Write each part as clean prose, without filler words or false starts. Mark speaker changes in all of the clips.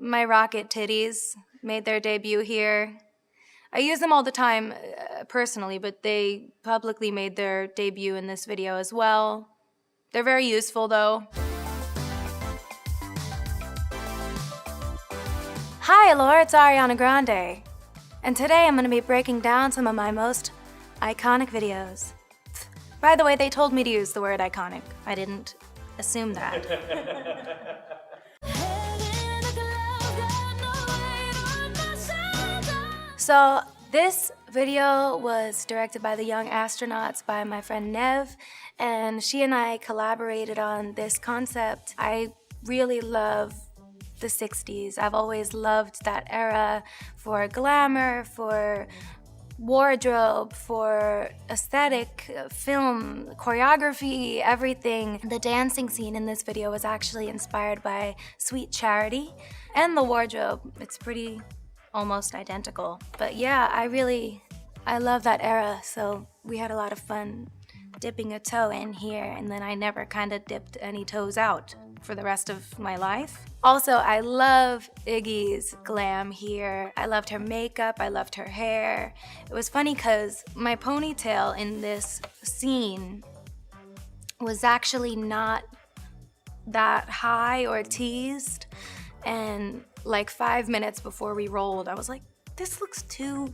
Speaker 1: My rocket titties made their debut here. I use them all the time personally, but they publicly made their debut in this video as well. They're very useful though. Hi Allure, it's Ariana Grande. And today I'm going to be breaking down some of my most iconic videos. By the way, they told me to use the word iconic. I didn't assume that. So this video was directed by the young astronauts by my friend Nev, and she and I collaborated on this concept. I really love the 60s. I've always loved that era for glamour, for wardrobe, for aesthetic, film, choreography, everything. The dancing scene in this video was actually inspired by Sweet Charity, and the wardrobe, it's pretty almost identical. But yeah, I love that era, so we had a lot of fun dipping a toe in here, and then I never kind of dipped any toes out for the rest of my life. Also, I love Iggy's glam here. I loved her makeup, I loved her hair. It was funny because my ponytail in this scene was actually not that high or teased, and like 5 minutes before we rolled, I was like, this looks too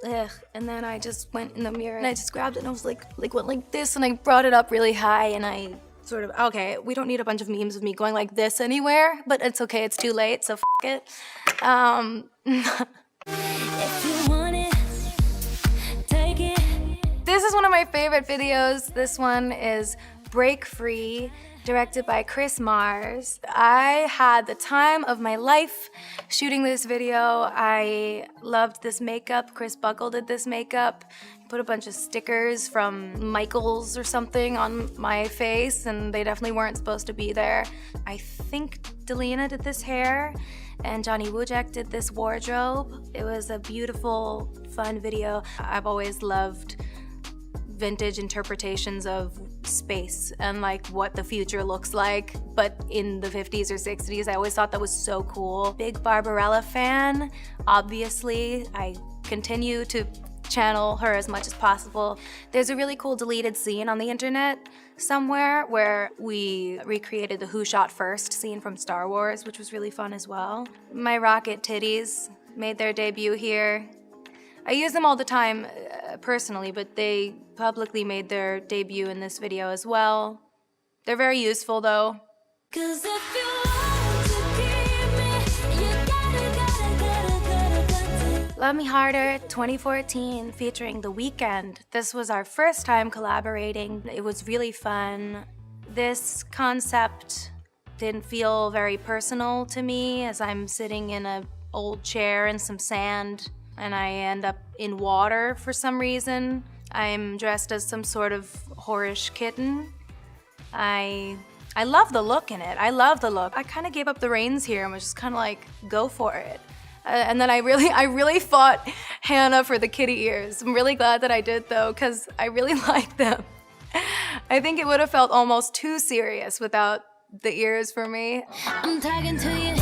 Speaker 1: ugh. And then I just went in the mirror and I just grabbed it and I was like went like this, and I brought it up really high, and I sort of, okay, we don't need a bunch of memes of me going like this anywhere, but it's okay, it's too late, so f it. If you want it, take it. This is one of my favorite videos. This one is Break Free, directed by Chris Mars. I had the time of my life shooting this video. I loved this makeup. Chris Buckle did this makeup. He put a bunch of stickers from Michaels or something on my face, and they definitely weren't supposed to be there. I think Delina did this hair, and Johnny Wujek did this wardrobe. It was a beautiful, fun video. I've always loved vintage interpretations of space and like what the future looks like, but in the 50s or 60s. I always thought that was so cool. Big Barbarella fan, obviously. I continue to channel her as much as possible. There's a really cool deleted scene on the internet somewhere where we recreated the Who Shot First scene from Star Wars, which was really fun as well. My rocket titties made their debut here. I use them all the time personally, but they publicly made their debut in this video as well. They're very useful though. Love Me Harder 2014 featuring The Weeknd. This was our first time collaborating. It was really fun. This concept didn't feel very personal to me, as I'm sitting in an old chair in some sand and I end up in water for some reason. I'm dressed as some sort of whorish kitten. I love the look in it. I love the look. I kind of gave up the reins here and was just kind of like, go for it. And then I really fought Hannah for the kitty ears. I'm really glad that I did though, because I really like them. I think it would have felt almost too serious without the ears for me. I'm talking to you.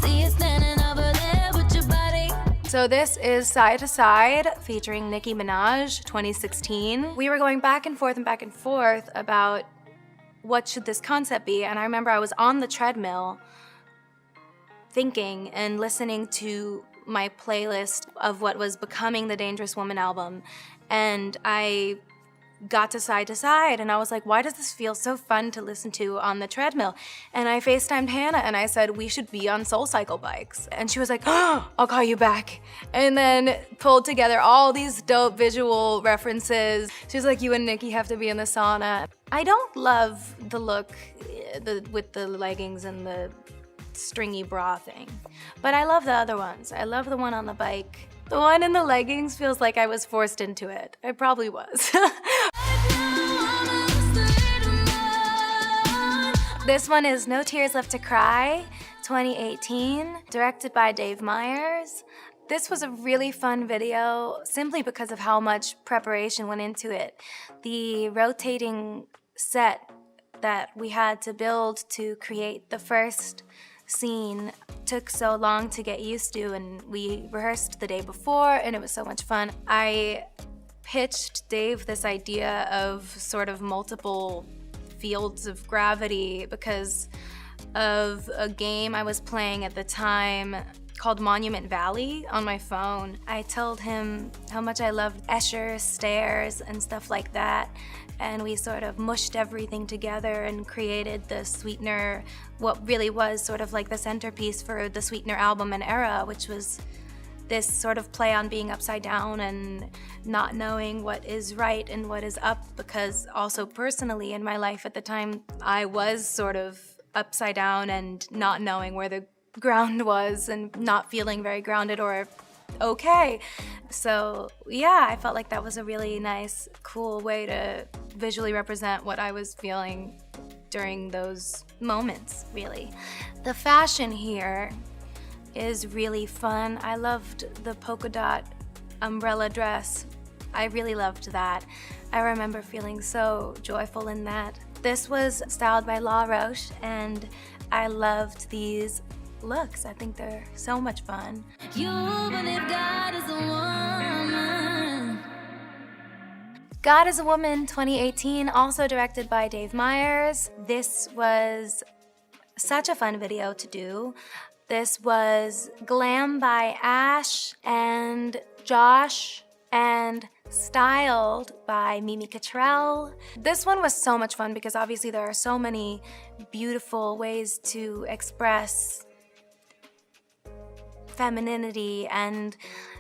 Speaker 1: See you standing over there with your body. So this is Side to Side featuring Nicki Minaj 2016. We were going back and forth about what should this concept be, and I remember I was on the treadmill thinking and listening to my playlist of what was becoming the Dangerous Woman album, and I got to Side, and I was like, why does this feel so fun to listen to on the treadmill? And I FaceTimed Hannah and I said, we should be on SoulCycle bikes. And she was like, oh, I'll call you back. And then pulled together all these dope visual references. She was like, you and Nicki have to be in the sauna. I don't love the look with the leggings and the stringy bra thing, but I love the other ones. I love the one on the bike. The one in the leggings feels like I was forced into it. I probably was. This one is No Tears Left to Cry, 2018, directed by Dave Meyers. This was a really fun video simply because of how much preparation went into it. The rotating set that we had to build to create the first scene took so long to get used to, and we rehearsed the day before and it was so much fun. I pitched Dave this idea of sort of multiple fields of gravity because of a game I was playing at the time called Monument Valley on my phone. I told him how much I loved Escher stairs and stuff like that, and we sort of mushed everything together and created the Sweetener, what really was sort of like the centerpiece for the Sweetener album and era, which was this sort of play on being upside down and not knowing what is right and what is up, because also personally in my life at the time, I was sort of upside down and not knowing where the ground was and not feeling very grounded or okay. So yeah, I felt like that was a really nice, cool way to visually represent what I was feeling during those moments, really. The fashion here is really fun. I loved the polka dot umbrella dress. I really loved that. I remember feeling so joyful in that. This was styled by La Roche, and I loved these looks. I think they're so much fun. God is a Woman 2018, also directed by Dave Meyers. This was such a fun video to do. This was glam by Ash and Josh and styled by Mimi Cottrell. This one was so much fun because obviously there are so many beautiful ways to express femininity and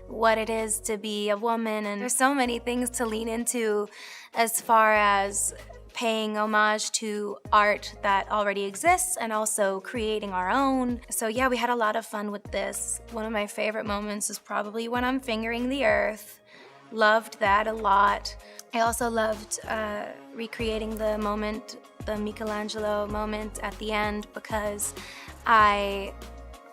Speaker 1: what it is to be a woman, and there's so many things to lean into as far as paying homage to art that already exists and also creating our own. So yeah, we had a lot of fun with this. One of my favorite moments is probably when I'm fingering the earth. Loved that a lot. I also loved recreating the moment, the Michelangelo moment at the end, because I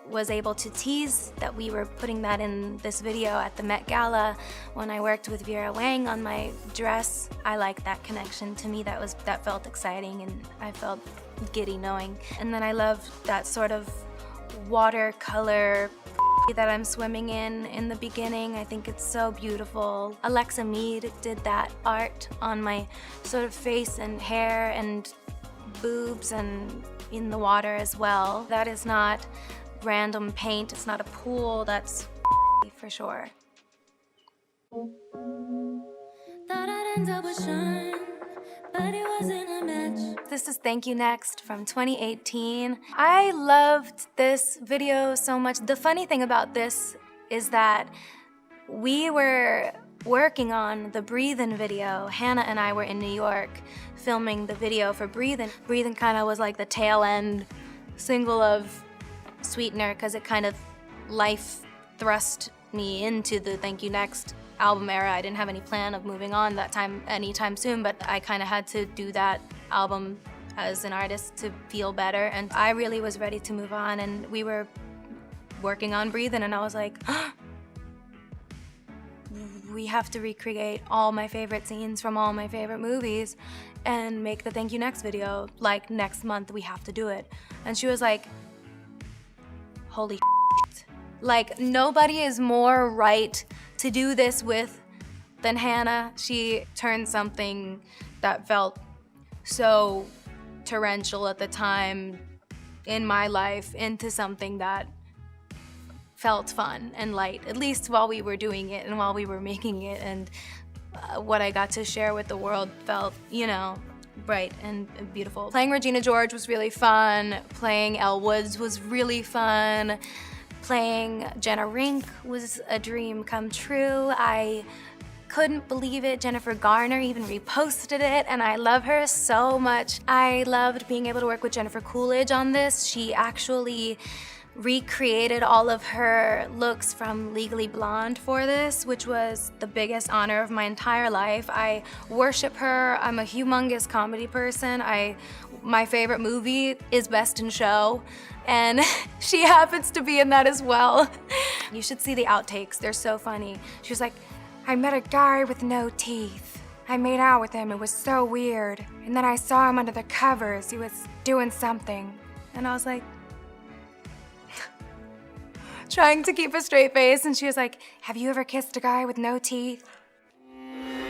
Speaker 1: was able to tease that we were putting that in this video at the Met Gala when I worked with Vera Wang on my dress. I like that connection. To me, that felt exciting, and I felt giddy knowing. And then I love that sort of watercolor that I'm swimming in the beginning. I think it's so beautiful. Alexa Mead did that art on my sort of face and hair and boobs and in the water as well. That is not random paint, it's not a pool, that's for sure. Thought I'd end up with Sean, but it wasn't a match. This is Thank You Next from 2018. I loved this video so much. The funny thing about this is that we were working on the Breathin' video. Hannah and I were in New York filming the video for Breathin'. Breathin' kind of was like the tail end single of Sweetener, because it kind of life thrust me into the Thank You Next album era. I didn't have any plan of moving on that time anytime soon, but I kind of had to do that album as an artist to feel better, and I really was ready to move on, and we were working on Breathin', and I was like, we have to recreate all my favorite scenes from all my favorite movies and make the Thank You Next video. Like, next month we have to do it. And she was like, holy shit. Like, nobody is more right to do this with than Hannah. She turned something that felt so torrential at the time in my life into something that felt fun and light, at least while we were doing it and while we were making it, and what I got to share with the world felt, you know, bright and beautiful. Playing Regina George was really fun. Playing Elle Woods was really fun. Playing Jenna Rink was a dream come true. I couldn't believe it. Jennifer Garner even reposted it, and I love her so much. I loved being able to work with Jennifer Coolidge on this. She actually recreated all of her looks from Legally Blonde for this, which was the biggest honor of my entire life. I worship her. I'm a humongous comedy person. My favorite movie is Best in Show, and she happens to be in that as well. You should see the outtakes. They're so funny. She was like, I met a guy with no teeth. I made out with him. It was so weird. And then I saw him under the covers. He was doing something. And I was like, trying to keep a straight face, and she was like, have you ever kissed a guy with no teeth?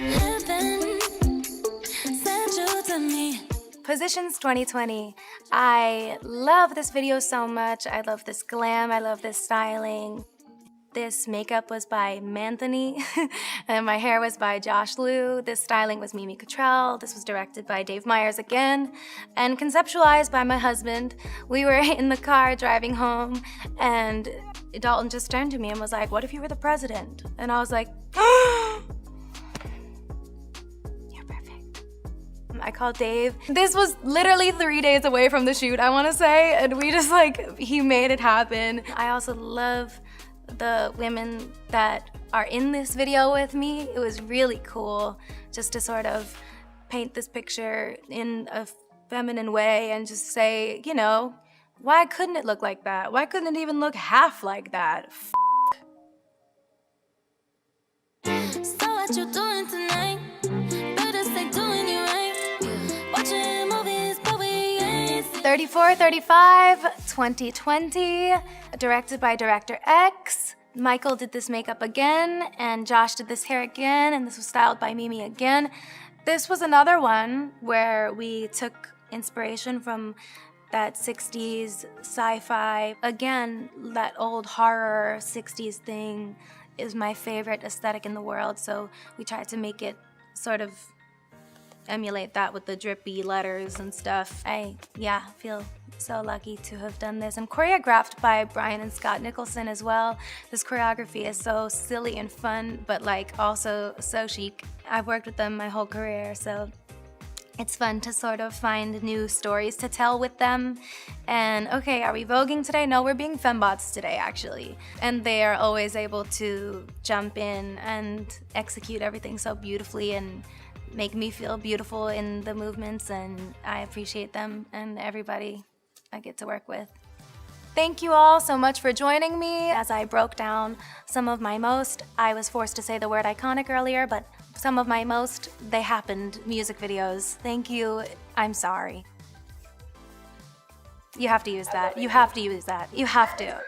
Speaker 1: Heaven sent you to me. Positions 2020. I love this video so much. I love this glam, I love this styling. This makeup was by Manthony, and my hair was by Josh Liu. This styling was Mimi Cottrell. This was directed by Dave Meyers again, and conceptualized by my husband. We were in the car driving home, and Dalton just turned to me and was like, what if you were the president? And I was like, you're perfect. I called Dave. This was literally 3 days away from the shoot, I wanna say, and we just like, he made it happen. I also love the women that are in this video with me. It was really cool just to sort of paint this picture in a feminine way and just say, you know, why couldn't it look like that? Why couldn't it even look half like that? So what you doing tonight? Better stay doing you right. Watching movies, but we ain't 3435 2020, directed by Director X. Michael did this makeup again, and Josh did this hair again, and this was styled by Mimi again. This was another one where we took inspiration from that 60s sci-fi. Again, that old horror 60s thing is my favorite aesthetic in the world, so we tried to make it sort of emulate that with the drippy letters and stuff. I feel so lucky to have done this. And choreographed by Brian and Scott Nicholson as well. This choreography is so silly and fun, but like also so chic. I've worked with them my whole career, so it's fun to sort of find new stories to tell with them. And okay, are we voguing today? No, we're being fembots today, actually. And they are always able to jump in and execute everything so beautifully and make me feel beautiful in the movements, and I appreciate them and everybody I get to work with. Thank you all so much for joining me as I broke down some of my most, I was forced to say the word iconic earlier, but some of my most, they happened music videos. Thank you, I'm sorry. You have to use that, you have to use that, you have to.